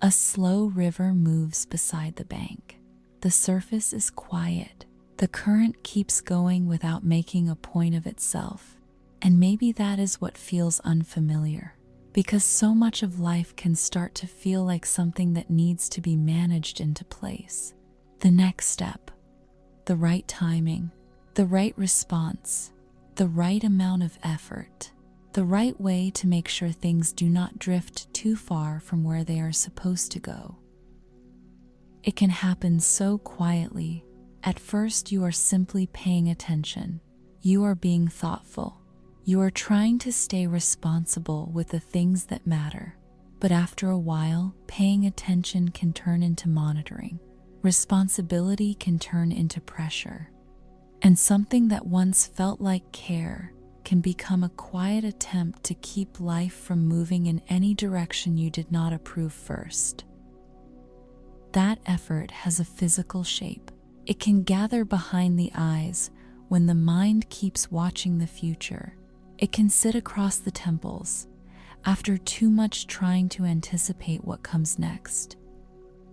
A slow river moves beside the bank. The surface is quiet. The current keeps going without making a point of itself. And maybe that is what feels unfamiliar, because so much of life can start to feel like something that needs to be managed into place. The next step, the right timing, the right response, the right amount of effort, the right way to make sure things do not drift too far from where they are supposed to go. It can happen so quietly. At first, you are simply paying attention. You are being thoughtful. You are trying to stay responsible with the things that matter. But after a while, paying attention can turn into monitoring. Responsibility can turn into pressure. And something that once felt like care can become a quiet attempt to keep life from moving in any direction you did not approve first. That effort has a physical shape. It can gather behind the eyes when the mind keeps watching the future. It can sit across the temples after too much trying to anticipate what comes next.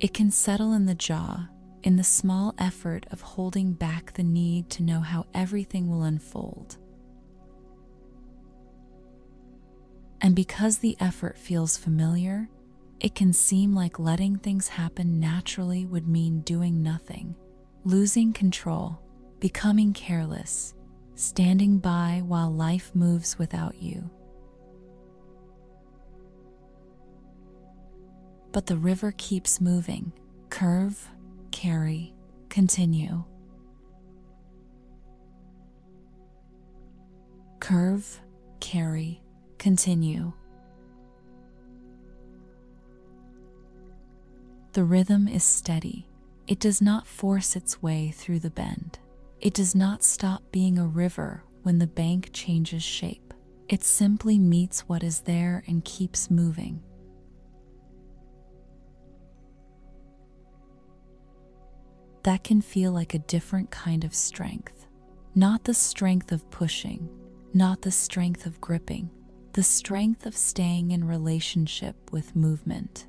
It can settle in the jaw, in the small effort of holding back the need to know how everything will unfold. And because the effort feels familiar, it can seem like letting things happen naturally would mean doing nothing, losing control, becoming careless, standing by while life moves without you. But the river keeps moving. Curve, carry, continue. Curve, carry, continue. The rhythm is steady. It does not force its way through the bend. It does not stop being a river when the bank changes shape. It simply meets what is there and keeps moving. That can feel like a different kind of strength. Not the strength of pushing, not the strength of gripping, the strength of staying in relationship with movement.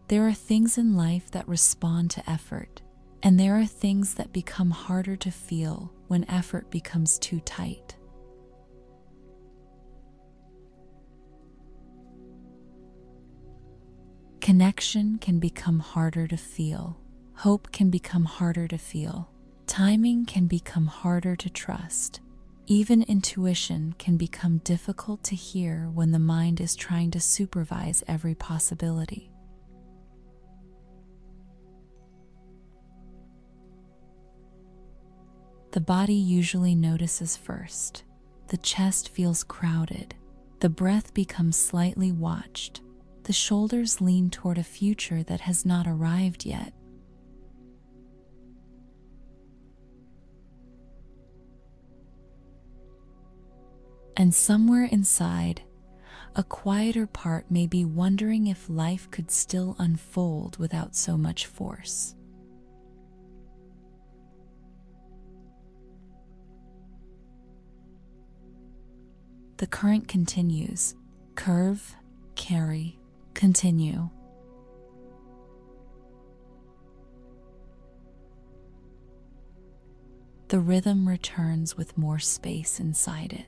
There are things in life that respond to effort, and there are things that become harder to feel when effort becomes too tight. Connection can become harder to feel. Hope can become harder to feel. Timing can become harder to trust. Even intuition can become difficult to hear when the mind is trying to supervise every possibility. The body usually notices first. The chest feels crowded. The breath becomes slightly watched. The shoulders lean toward a future that has not arrived yet. And somewhere inside, a quieter part may be wondering if life could still unfold without so much force. The current continues. Curve, carry, continue. The rhythm returns with more space inside it.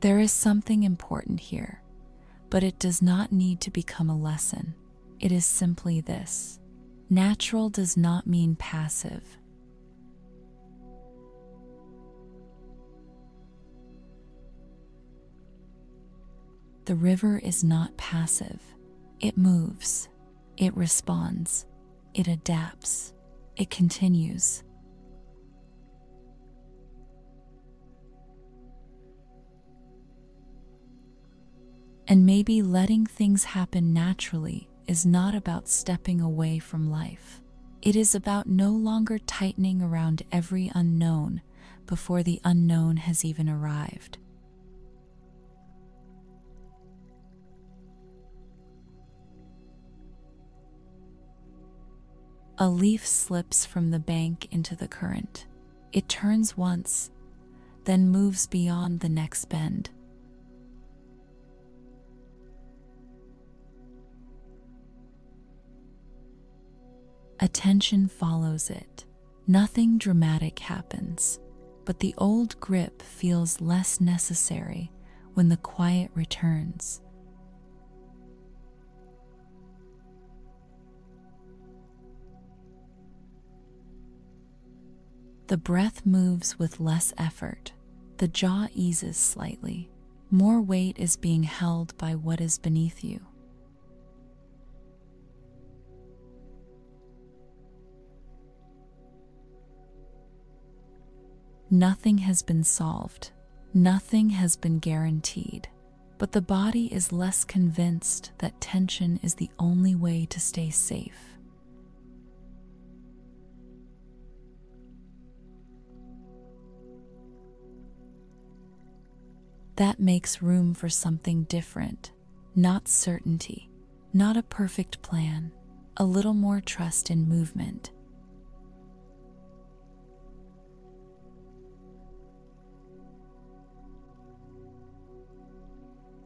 There is something important here, but it does not need to become a lesson. It is simply this: natural does not mean passive. The river is not passive. It moves. It responds. It adapts. It continues. And maybe letting things happen naturally is not about stepping away from life. It is about no longer tightening around every unknown before the unknown has even arrived. A leaf slips from the bank into the current. It turns once, then moves beyond the next bend. Attention follows it. Nothing dramatic happens, but the old grip feels less necessary when the quiet returns. The breath moves with less effort. The jaw eases slightly. More weight is being held by what is beneath you. Nothing has been solved. Nothing has been guaranteed. But the body is less convinced that tension is the only way to stay safe. That makes room for something different, not certainty, not a perfect plan, a little more trust in movement.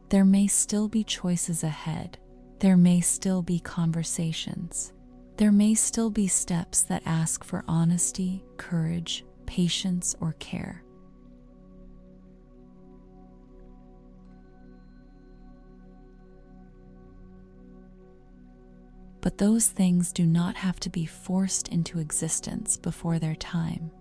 There may still be choices ahead. There may still be conversations. There may still be steps that ask for honesty, courage, patience, or care. But those things do not have to be forced into existence before their time.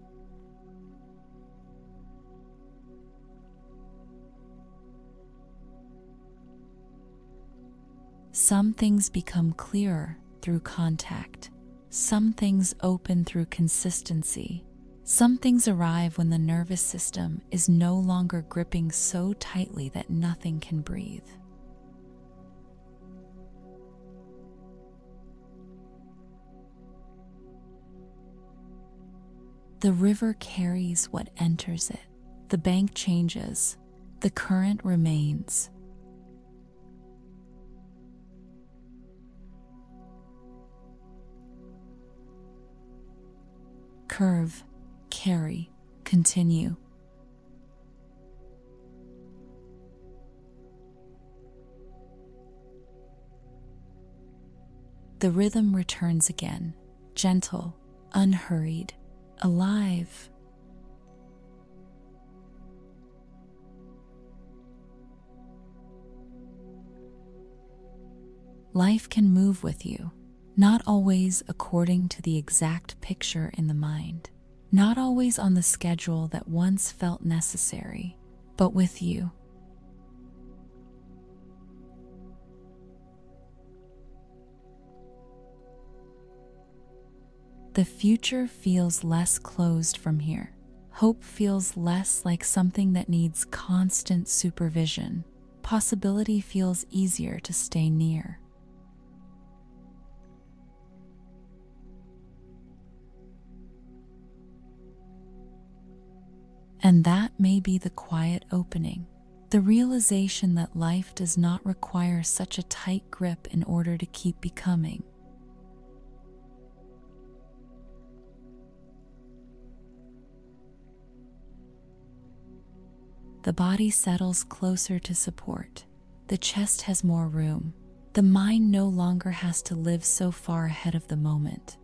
Some things become clearer through contact. Some things open through consistency. Some things arrive when the nervous system is no longer gripping so tightly that nothing can breathe. The river carries what enters it. The bank changes. The current remains. Curve, carry, continue. The rhythm returns again, gentle, unhurried, alive. Life can move with you, not always according to the exact picture in the mind, not always on the schedule that once felt necessary, but with you. The future feels less closed from here. Hope feels less like something that needs constant supervision. Possibility feels easier to stay near. And that may be the quiet opening, the realization that life does not require such a tight grip in order to keep becoming. The body settles closer to support. The chest has more room. The mind no longer has to live so far ahead of the moment.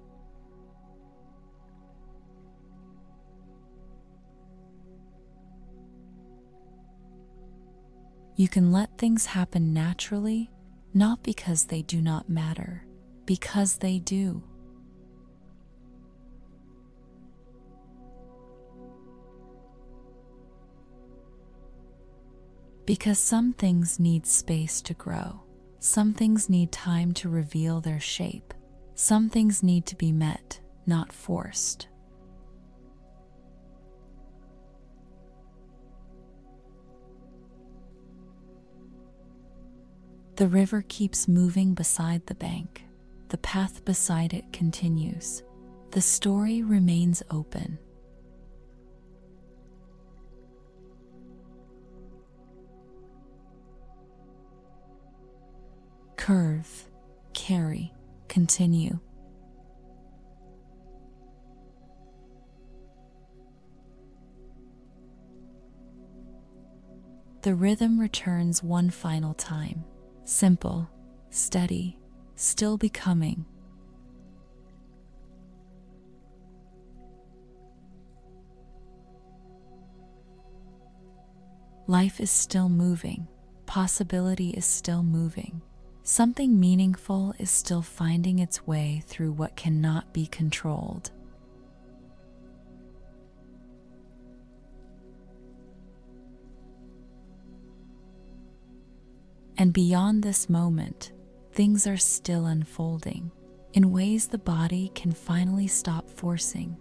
You can let things happen naturally, not because they do not matter, because they do. Because some things need space to grow. Some things need time to reveal their shape. Some things need to be met, not forced. The river keeps moving beside the bank. The path beside it continues. The story remains open. Curve, carry, continue. The rhythm returns one final time. Simple, steady, still becoming. Life is still moving. Possibility is still moving. Something meaningful is still finding its way through what cannot be controlled. And beyond this moment, things are still unfolding in ways the body can finally stop forcing.